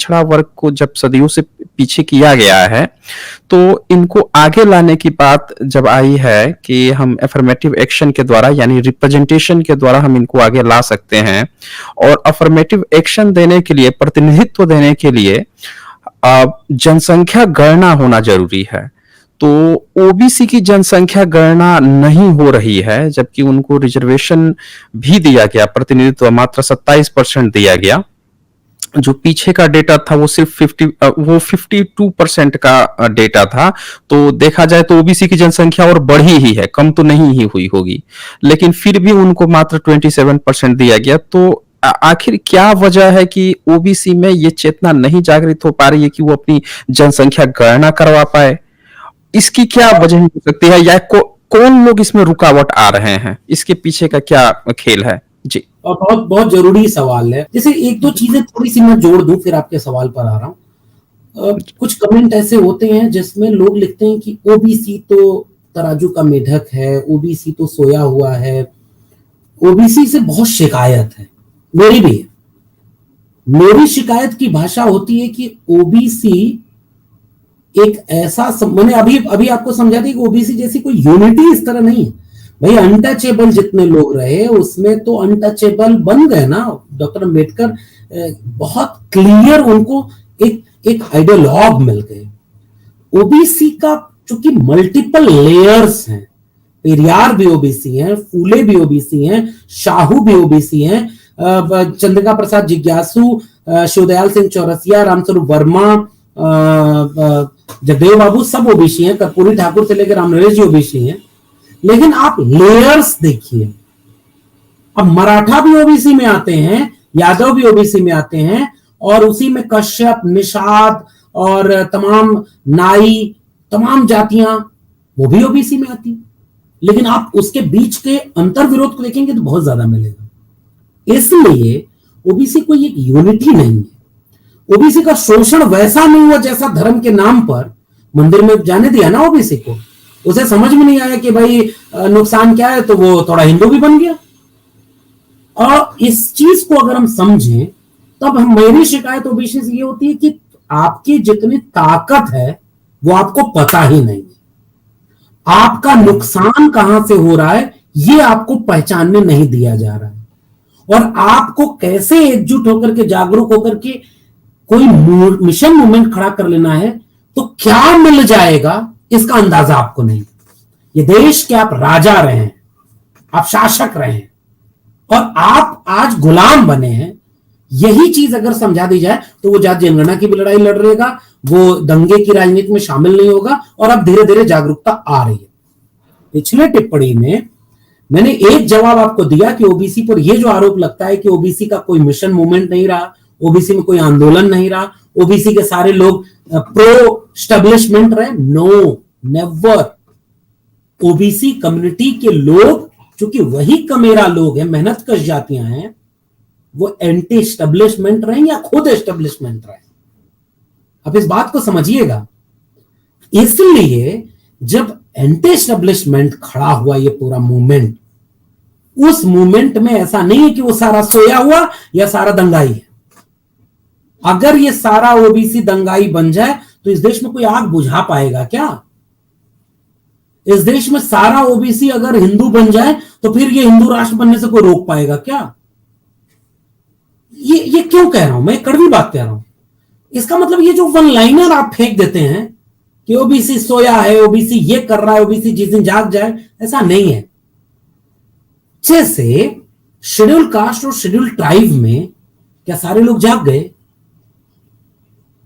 पिछड़ा वर्ग को जब सदियों से पीछे किया गया है, तो इनको आगे लाने की बात जब आई है कि हम अफर्मेटिव एक्शन के द्वारा यानी रिप्रेजेंटेशन के द्वारा हम इनको आगे ला सकते हैं, और अफर्मेटिव एक्शन देने के लिए, प्रतिनिधित्व देने के लिए जनसंख्या गणना होना जरूरी है। तो ओबीसी की जनसंख्या गणना नहीं हो रही है, जबकि उनको रिजर्वेशन भी दिया गया, प्रतिनिधित्व मात्र 27% दिया गया। जो पीछे का डेटा था वो सिर्फ 52% का डेटा था। तो देखा जाए तो ओबीसी की जनसंख्या और बढ़ी ही है, कम तो नहीं ही हुई होगी, लेकिन फिर भी उनको मात्र 27% दिया गया। तो आखिर क्या वजह है कि ओबीसी में ये चेतना नहीं जागृत हो पा रही है कि वो अपनी जनसंख्या गणना करवा पाए? इसकी क्या वजह हो सकती है, या कौन लोग इसमें रुकावट आ रहे हैं? इसके पीछे का क्या खेल है जी? और बहुत बहुत जरूरी सवाल है। जैसे एक दो चीजें थोड़ी सी मैं जोड़ दूं, फिर आपके सवाल पर आ रहा हूं। कुछ कमेंट ऐसे होते हैं जिसमें लोग लिखते हैं कि ओबीसी तो तराजू का मेढक है, ओबीसी तो सोया हुआ है, ओबीसी से बहुत शिकायत है। मेरी भी है। मेरी शिकायत की भाषा होती है कि ओबीसी एक ऐसा, मैंने अभी आपको समझा दी कि ओबीसी जैसी कोई यूनिटी इस तरह नहीं है भाई। अनटचेबल जितने लोग रहे उसमें तो अनटचेबल बन गए ना। डॉक्टर अंबेडकर बहुत क्लियर, उनको एक आइडियोलॉग मिल गए। ओबीसी का चूंकि मल्टीपल लेयर्स हैं, पेरियार भी ओबीसी हैं, फूले भी ओबीसी हैं, शाहू भी ओबीसी हैं, चंद्रिका प्रसाद जिज्ञासु, शिवदयाल सिंह चौरसिया, रामस्वरूप वर्मा, जगदेव बाबू सब ओबीसी हैं, कर्पूरी ठाकुर से लेकर रामनरेश जी ओबीसी हैं। लेकिन आप लेयर्स देखिए, अब मराठा भी ओबीसी में आते हैं, यादव भी ओबीसी में आते हैं, और उसी में कश्यप, निषाद और तमाम नाई, तमाम जातियां वो भी ओबीसी में आती हैं। लेकिन आप उसके बीच के अंतर विरोध को देखेंगे तो बहुत ज्यादा मिलेगा। इसलिए ओबीसी कोई एक यूनिटी नहीं है। ओबीसी का शोषण वैसा नहीं हुआ जैसा धर्म के नाम पर मंदिर में जाने दिया ना ओबीसी को। उसे समझ में नहीं आया कि भाई नुकसान क्या है, तो वो थोड़ा हिंदू भी बन गया। और इस चीज को अगर हम समझें, तब मेरी शिकायत ओबीसी से ये होती है कि आपकी जितनी ताकत है वो आपको पता ही नहीं है। आपका नुकसान कहां से हो रहा है ये आपको पहचानने नहीं दिया जा रहा है। और आपको कैसे एकजुट होकर के, जागरूक होकर के कोई मिशन मूवमेंट खड़ा कर लेना है, तो क्या मिल जाएगा इसका अंदाजा आपको नहीं। ये देश के आप राजा रहे हैं, आप शासक रहे हैं, और आप आज गुलाम बने हैं। यही चीज अगर समझा दी जाए तो वो जाति जनगणना की भी लड़ाई लड़ रहेगा, वो दंगे की राजनीति में शामिल नहीं होगा, और अब धीरे धीरे जागरूकता आ रही है। पिछले टिप्पणी में मैंने एक जवाब आपको दिया कि ओबीसी पर यह जो आरोप लगता है कि ओबीसी का कोई मिशन मूवमेंट नहीं रहा, ओबीसी में कोई आंदोलन नहीं रहा, ओबीसी के सारे लोग प्रो स्टैब्लिशमेंट रहे। No, never. ओबीसी कम्युनिटी के लोग, चूंकि वही कमेरा लोग हैं, मेहनत कश जातियां हैं, वो एंटी एस्टेब्लिशमेंट रहे या खुद एस्टेब्लिशमेंट रहे। अब इस बात को समझिएगा। इसलिए जब एंटी एस्टेब्लिशमेंट खड़ा हुआ ये पूरा मूवमेंट, उस मूवमेंट में ऐसा नहीं है कि वो सारा सोया हुआ या सारा दंगाई है। अगर ये सारा ओबीसी दंगाई बन जाए तो इस देश में कोई आग बुझा पाएगा क्या? इस देश में सारा ओबीसी अगर हिंदू बन जाए तो फिर ये हिंदू राष्ट्र बनने से कोई रोक पाएगा क्या? ये क्यों कह रहा हूं मैं, कड़वी बात कह रहा हूं। इसका मतलब ये जो वन लाइनर आप फेंक देते हैं कि ओबीसी सोया है, ओबीसी ये कर रहा है, ओबीसी जिस दिन जाग जाए, ऐसा नहीं है। जैसे शेड्यूल कास्ट और शेड्यूल ट्राइब में क्या सारे लोग जाग गए?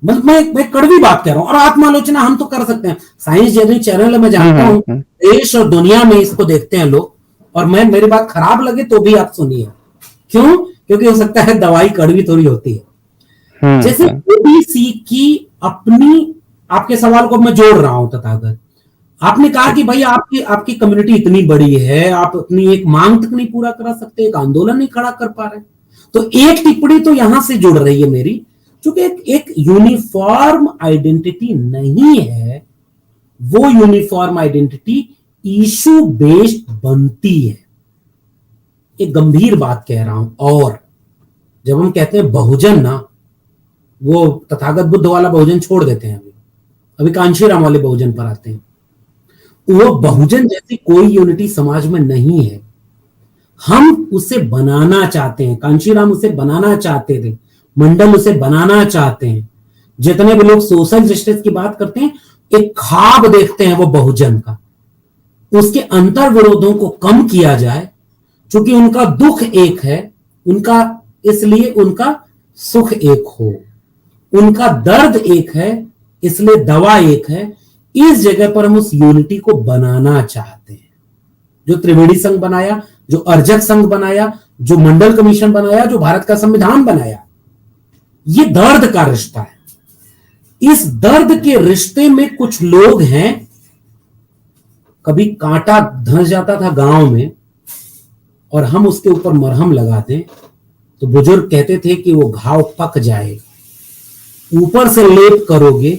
मैं कड़वी बात कह रहा हूं। और आत्मालोचना हम तो कर सकते हैं, साइंस जर्नी चैनल मैं जानता हूं, देश और दुनिया में इसको देखते हैं लोग, और मेरी बात खराब लगे तो भी आप सुनिए। क्यों? क्योंकि हो सकता है दवाई कड़वी थोड़ी होती है। जैसे ओबीसी की अपनी, आपके सवाल को मैं जोड़ रहा हूं तथागत, आपने कहा कि भाई आपकी कम्युनिटी इतनी बड़ी है, आप अपनी एक मांग तक नहीं पूरा करा सकते, एक आंदोलन नहीं खड़ा कर पा रहे। तो एक टिप्पणी तो यहां से जुड़ रही है मेरी, क्योंकि एक यूनिफॉर्म आइडेंटिटी नहीं है। वो यूनिफॉर्म आइडेंटिटी इशू बेस्ड बनती है। एक गंभीर बात कह रहा हूं। और जब हम कहते हैं बहुजन ना, वो तथागत बुद्ध वाला बहुजन छोड़ देते हैं, अभी कांशीराम वाले बहुजन पर आते हैं। वो बहुजन जैसी कोई यूनिटी समाज में नहीं है, हम उसे बनाना चाहते हैं। कांशीराम उसे बनाना चाहते थे, मंडल उसे बनाना चाहते हैं। जितने भी लोग सोशल जस्टिस की बात करते हैं, एक ख्वाब देखते हैं वो बहुजन का, उसके अंतर विरोधों को कम किया जाए, क्योंकि उनका दुख एक है, उनका इसलिए उनका सुख एक हो, उनका दर्द एक है इसलिए दवा एक है। इस जगह पर हम उस यूनिटी को बनाना चाहते हैं। जो त्रिवेणी संघ बनाया, जो अर्जक संघ बनाया, जो मंडल कमीशन बनाया, जो भारत का संविधान बनाया, ये दर्द का रिश्ता है। इस दर्द के रिश्ते में कुछ लोग हैं, कभी कांटा धंस जाता था गांव में और हम उसके ऊपर मरहम लगा दें तो बुजुर्ग कहते थे कि वो घाव पक जाएगा। ऊपर से लेप करोगे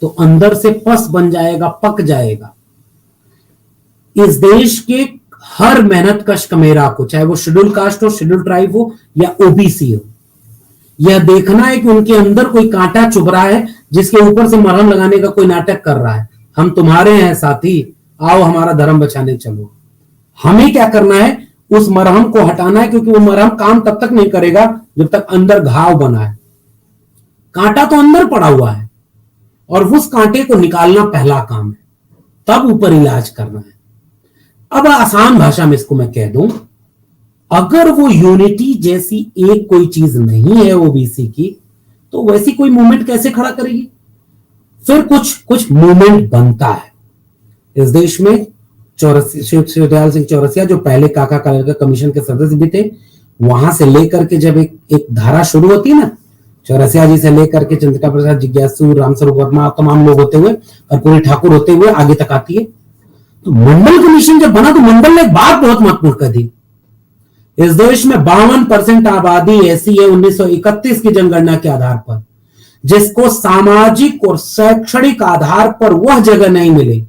तो अंदर से पस बन जाएगा, पक जाएगा। इस देश के हर मेहनत कश कमेरा को, चाहे वो शेड्यूल कास्ट हो, शेड्यूल ट्राइब हो या ओबीसी हो, यह देखना है कि उनके अंदर कोई कांटा चुभ रहा है जिसके ऊपर से मरहम लगाने का कोई नाटक कर रहा है। हम तुम्हारे हैं साथी, आओ हमारा धर्म बचाने चलो। हमें क्या करना है, उस मरहम को हटाना है, क्योंकि वो मरहम काम तब तक नहीं करेगा जब तक अंदर घाव बना है। कांटा तो अंदर पड़ा हुआ है और उस कांटे को निकालना पहला काम है, तब ऊपर इलाज करना है। अब आसान भाषा में इसको मैं कह दूं, अगर वो यूनिटी जैसी एक कोई चीज नहीं है ओबीसी की, तो वैसी कोई मूवमेंट कैसे खड़ा करेगी? फिर कुछ मूवमेंट बनता है। इस देश में शिवदयाल सिंह चौरसिया, जो पहले काका का कमीशन के सदस्य भी थे, वहां से लेकर के जब एक धारा शुरू होती है ना, चौरसिया जी से लेकर के चंद्रिका प्रसाद जिज्ञासु, रामस्वरूप वर्मा, तमाम लोग होते हुए कर्पूरी ठाकुर होते हुए आगे तक आती है। तो मंडल कमीशन जब बना तो मंडल ने एक बात बहुत महत्वपूर्ण कर दी, इस देश में 52% आबादी ऐसी है 1931 की जनगणना के आधार पर जिसको सामाजिक और शैक्षणिक आधार पर वह जगह नहीं मिली।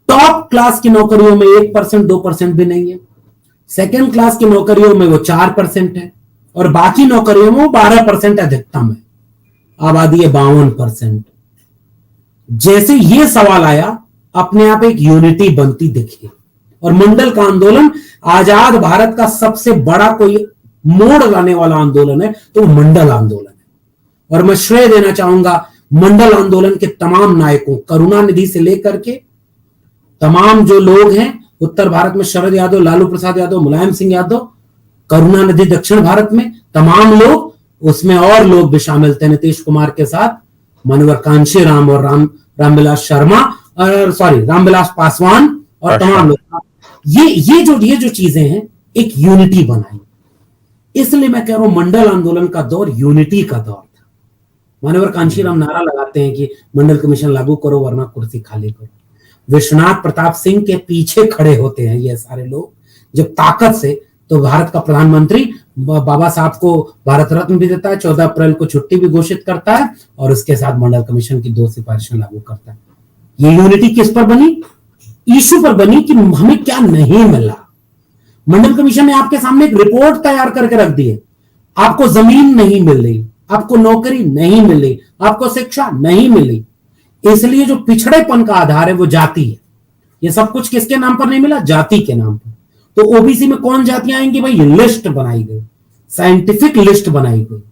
टॉप क्लास की नौकरियों में 1%, 2% भी नहीं है, सेकेंड क्लास की नौकरियों में वो 4% है और बाकी नौकरियों में वो 12% अधिकतम है। आबादी है 52%। जैसे ये सवाल आया, अपने आप एक यूनिटी बनती दिखी और मंडल का आंदोलन आजाद भारत का सबसे बड़ा कोई मोड़ लाने वाला आंदोलन है, तो वो मंडल आंदोलन है। और मैं श्रेय देना चाहूंगा मंडल आंदोलन के तमाम नायकों, करुणानिधि से लेकर के तमाम जो लोग हैं उत्तर भारत में, शरद यादव, लालू प्रसाद यादव, मुलायम सिंह यादव, करुणानिधि दक्षिण भारत में, तमाम लोग, उसमें और लोग भी शामिल थे नीतीश कुमार के साथ, मनोहर कांशीराम और रामविलास शर्मा, रामविलास पासवान और तमाम लोग। ये जो चीजें हैं, एक यूनिटी बनाई। इसलिए मैं कह रहा हूं मंडल आंदोलन का दौर यूनिटी का दौर था। मनोहर कांशीराम नारा लगाते हैं कि मंडल कमीशन लागू करो वरना कुर्सी खाली करो। विश्वनाथ प्रताप सिंह के पीछे खड़े होते हैं ये सारे लोग जब ताकत से, तो भारत का प्रधानमंत्री बाबा साहब को भारत रत्न भी देता है, 14 अप्रैल को छुट्टी भी घोषित करता है और उसके साथ मंडल कमीशन की 2 सिफारिशें लागू करता है। ये यूनिटी किस पर बनी? इशू पर बनी कि हमें क्या नहीं मिला। मंडल कमीशन ने आपके सामने एक रिपोर्ट तैयार करके रख दी है, आपको जमीन नहीं मिल रही, आपको नौकरी नहीं मिल रही, आपको शिक्षा नहीं मिली, इसलिए जो पिछड़ेपन का आधार है वो जाति है। ये सब कुछ किसके नाम पर नहीं मिला? जाति के नाम पर। तो ओबीसी में कौन जातियां आएंगी भाई? ये लिस्ट बनाई गई, साइंटिफिक लिस्ट बनाई गई,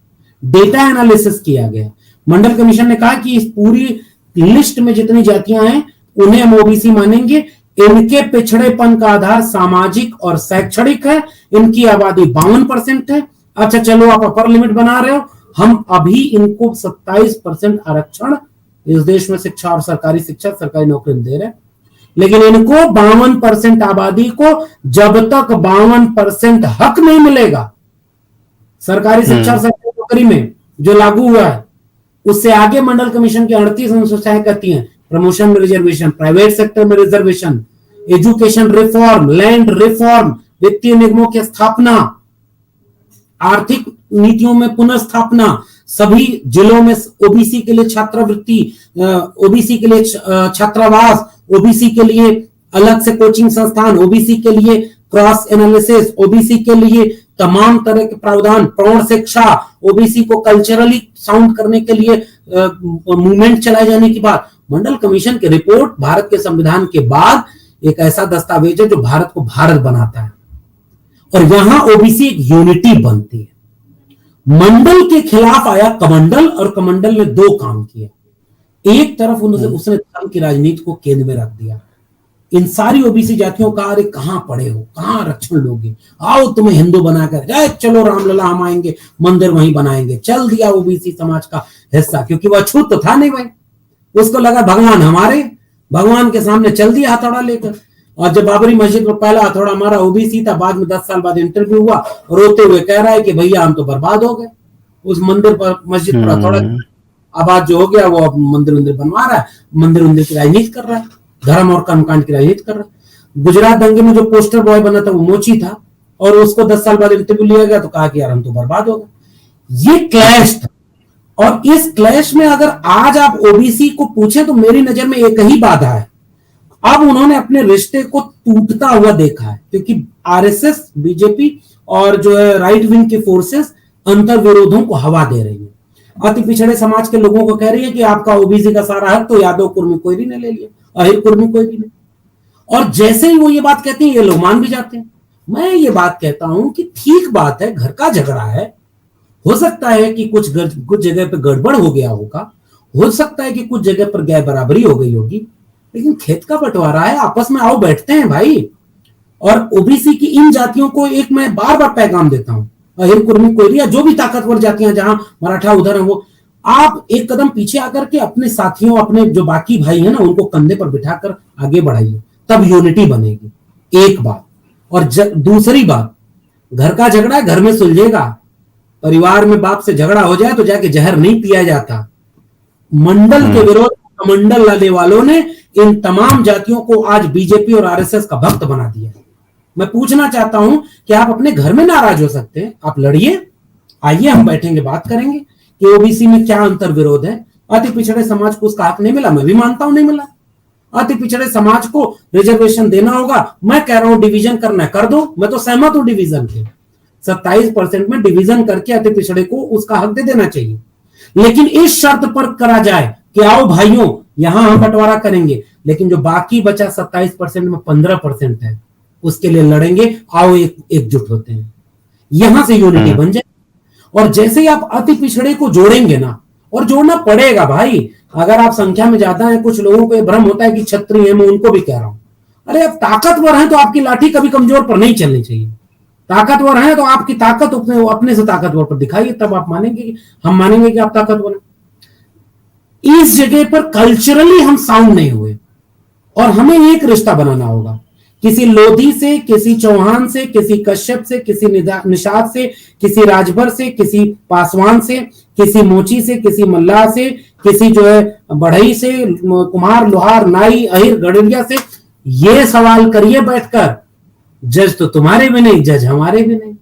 डेटा एनालिसिस किया गया। मंडल कमीशन ने कहा कि इस पूरी लिस्ट में जितनी जातियां हैं उन्हें हम ओबीसी मानेंगे, इनके पिछड़ेपन का आधार सामाजिक और शैक्षणिक है, इनकी आबादी 52% है। अच्छा चलो, आप अपर लिमिट बना रहे हो, हम अभी इनको 27% आरक्षण इस देश में शिक्षा और सरकारी शिक्षा, सरकारी नौकरी दे रहे हैं, लेकिन इनको 52% आबादी को जब तक 52% हक नहीं मिलेगा सरकारी शिक्षा और सरकारी नौकरी में जो लागू हुआ है, उससे आगे मंडल कमीशन की 38 अनुसूचियां कहती हैं प्रमोशन में रिजर्वेशन, प्राइवेट सेक्टर में reservation, education reform, land reform, वित्तीय निगमों की स्थापना, आर्थिक नीतियों में पुनर्स्थापना, सभी जिलों में ओबीसी के लिए छात्रवृत्ति, ओबीसी के लिए छात्रावास, ओबीसी के लिए अलग से कोचिंग संस्थान, ओबीसी के लिए क्रॉस एनालिसिस, ओबीसी के लिए तमाम तरह के प्रावधान, प्रौढ़ शिक्षा, ओबीसी को कल्चरली साउंड करने के लिए मूवमेंट चलाए जाने की बात। मंडल कमीशन की रिपोर्ट भारत के संविधान के बाद एक ऐसा दस्तावेज है जो भारत को भारत बनाता है, और यहां ओबीसी एक यूनिटी बनती है। मंडल के खिलाफ आया कमंडल, और कमंडल ने दो काम किए। एक तरफ उसने धर्म की राजनीति को केंद्र में रख दिया। इन सारी ओबीसी जातियों का, अरे कहां पड़े हो, कहां आरक्षण लोगे, आओ तुम्हें हिंदू बनाकर जाए, चलो रामलला हम आएंगे, मंदिर वहीं बनाएंगे। चल दिया ओबीसी समाज का हिस्सा, क्योंकि वह अछूत तो था नहीं भाई, उसको लगा भगवान हमारे, भगवान के सामने चल दिया हथौड़ा लेकर। और जब बाबरी मस्जिद पर पहला हथौड़ा हमारा ओबीसी था, बाद में 10 साल बाद इंटरव्यू हुआ, रोते हुए कह रहा है कि भैया हम तो बर्बाद हो गए, उस मंदिर पर, मस्जिद पर हथौड़ा, आबाद जो हो गया वो अब मंदिर बनवा रहा है, मंदिर की राजनीति कर रहा है, धर्म और कर्मकांड की राजनीति कर रहा है। गुजरात दंगे में जो पोस्टर बॉय बना था वो मोची था, और उसको 10 साल बाद इंटरव्यू लिया गया तो कहा कि यार हम तो बर्बाद हो गए। ये क्लैश था, और इस क्लैश में अगर आज आप ओबीसी को पूछे तो मेरी नजर में एक ही बाधा है, अब उन्होंने अपने रिश्ते को टूटता हुआ देखा है, क्योंकि आरएसएस, बीजेपी और जो है राइट विंग की फोर्सेस अंतर विरोधों को हवा दे रही है। अति पिछड़े समाज के लोगों को कह रही है कि आपका ओबीसी का सारा हक तो यादव कुर्मी कोयरी ने ले लिया, अहिर कुर्मी कोयरी ने। और जैसे ही वो ये बात कहती है, ये लोग मान भी जाते हैं। मैं ये बात कहता हूं कि ठीक बात है, घर का झगड़ा है, हो सकता है कि कुछ जगह पे गड़बड़ हो गया होगा, हो सकता है कि कुछ जगह पर गैर बराबरी हो गई होगी, लेकिन खेत का बंटवारा है, आपस में आओ बैठते हैं भाई। और ओबीसी की इन जातियों को एक मैं बार बार पैगाम देता हूं, अहिर कुर्मी कोयरिया जो भी ताकतवर जातियां, जहां मराठा उधर है, वो आप एक कदम पीछे आकर के अपने साथियों, अपने जो बाकी भाई है ना, उनको कंधे पर बिठाकर आगे बढ़ाइए, तब यूनिटी बनेगी। एक बात। और दूसरी बात, घर का झगड़ा है, घर में सुलझेगा। परिवार में बाप से झगड़ा हो जाए तो जाके जहर नहीं पिया जाता। मंडल के विरोध कमंडल लाने वालों ने इन तमाम जातियों को आज बीजेपी और आरएसएस का भक्त बना दिया। मैं पूछना चाहता हूं कि आप अपने घर में नाराज हो सकते हैं, आप लड़िए, आइए हम बैठेंगे, बात करेंगे कि ओबीसी में क्या अंतर विरोध है। अति पिछड़े समाज को उसका हक नहीं मिला, मैं भी मानता हूं नहीं मिला। अति पिछड़े समाज को रिजर्वेशन देना होगा, मैं कह रहा हूं डिवीजन करना है, कर दो, मैं तो सहमत हूं डिवीजन के। 27% में डिवीजन करके अति पिछड़े को उसका हक दे देना चाहिए, लेकिन इस शर्त पर करा जाए कि आओ भाइयों यहां हम बंटवारा करेंगे, लेकिन जो बाकी बचा 27% में 15% है, उसके लिए लड़ेंगे, आओ एकजुट होते हैं, यहां से यूनिटी बन जाए। और जैसे ही आप अति पिछड़े को जोड़ेंगे ना, और जोड़ना पड़ेगा भाई, अगर आप संख्या में ज्यादा है, कुछ लोगों को भ्रम होता है कि क्षत्रिय है, मैं उनको भी कह रहा हूं, अरे आप ताकतवर हैं तो आपकी लाठी कभी कमजोर पर नहीं चलनी चाहिए। ताकतवर हैं तो आपकी ताकत अपने से ताकतवर पर दिखाइए, तब आप मानेंगे, हम मानेंगे कि आप ताकतवर हैं। इस जगह पर कल्चरली हम साउंड नहीं हुए, और हमें एक रिश्ता बनाना होगा, किसी लोधी से, किसी चौहान से, किसी कश्यप से, किसी निषाद से, किसी राजभर से, किसी पासवान से, किसी मोची से, किसी मल्लाह से, किसी जो है बढ़ई से, कुम्हार, लोहार, नाई, अहिर, गड़रिया से, ये सवाल करिए बैठकर। जज तो तुम्हारे भी नहीं, जज हमारे भी नहीं,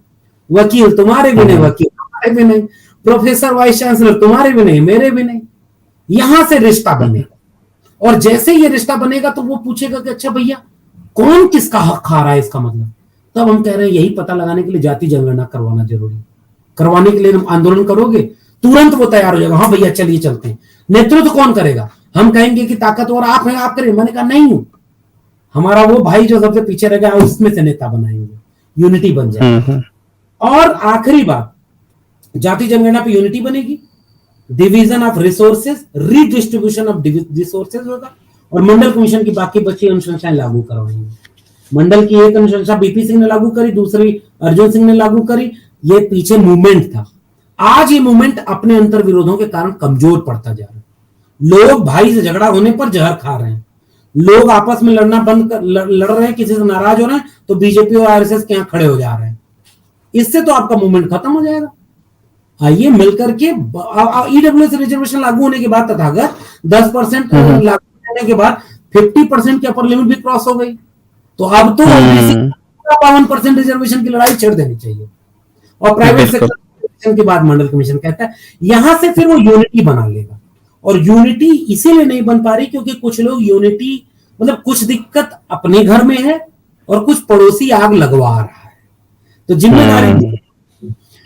वकील तुम्हारे भी नहीं, वकील हमारे भी नहीं, प्रोफेसर वाइस चांसलर तुम्हारे भी नहीं, मेरे भी नहीं। यहां से रिश्ता बनेगा, और जैसे ये रिश्ता बनेगा तो वो पूछेगा कि अच्छा भैया कौन किसका हक खा रहा है, इसका मतलब। तब हम कह रहे हैं यही पता लगाने के लिए जाति जनगणना करवाना जरूरी। करवाने के लिए हम आंदोलन करोगे, तुरंत वो तैयार हो जाएगा, हाँ भैया चलिए चलते हैं। नेतृत्व कौन करेगा? हम कहेंगे कि ताकतवर आप हैं, आप करें। मैंने कहा नहीं, हमारा वो भाई जो सबसे पीछे रह गया उसमें से नेता बनाएंगे, यूनिटी बन जाएगी। और आखिरी बात, जाति जनगणना पे यूनिटी बनेगी, division of resources, redistribution of resources होगा, और मंडल कमीशन की बाकी बची अनुशंसाएं लागू करवाएंगे। मंडल की एक अनुशंसा बीपी सिंह ने लागू करी, दूसरी अर्जुन सिंह ने लागू करी। ये पीछे मूवमेंट था, आज ये मूवमेंट अपने अंतर विरोधों के कारण कमजोर पड़ता जा रहा है। लोग भाई से झगड़ा होने पर जहर खा रहे हैं, लोग आपस में लड़ना बंद कर लड़ रहे हैं, किसी से नाराज हो रहे हैं तो बीजेपी और आरएसएस के यहां खड़े हो जा रहे हैं। इससे तो आपका मूवमेंट खत्म हो जाएगा। आइए मिलकर के, ईडब्ल्यूएस रिजर्वेशन लागू होने के बाद तथागत 10% लागू होने के बाद 50% की अपर लिमिट भी क्रॉस हो गई, तो अब तो 52% रिजर्वेशन की लड़ाई छेड़ देनी चाहिए। और प्राइवेट सेक्टर के बाद मंडल कमीशन कहता है यहां से फिर वो यूनिटी बना लेगा। और यूनिटी इसीलिए नहीं बन पा रही क्योंकि कुछ लोग यूनिटी मतलब कुछ दिक्कत अपने घर में है और कुछ पड़ोसी आग लगवा रहा है। तो जिम्मेदारी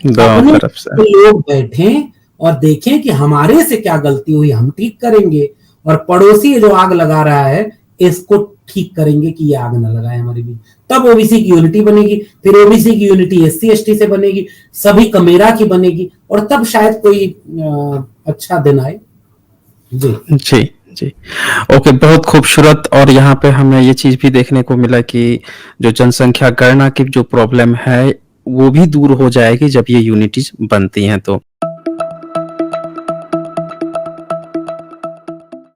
दोनों अपने तरफ से। लोग बैठें और देखें कि हमारे से क्या गलती हुई, हम ठीक करेंगे, और पड़ोसी जो आग लगा रहा है इसको ठीक करेंगे कि ये आग ना लगाए हमारे बीच। तब ओबीसी की यूनिटी बनेगी, फिर ओबीसी की यूनिटी एससी एसटी से बनेगी, सभी का मेरा की बनेगी, और तब शायद कोई अच्छा दिन आए। जी जी, जी। ओके, बहुत खूबसूरत। और यहाँ पे हमें ये चीज़ भी देखने को मिला कि जो जनसंख्या गणना की जो प्रॉब्लम है, वो भी दूर हो जाएगी जब ये यूनिटीज़ बनती हैं तो।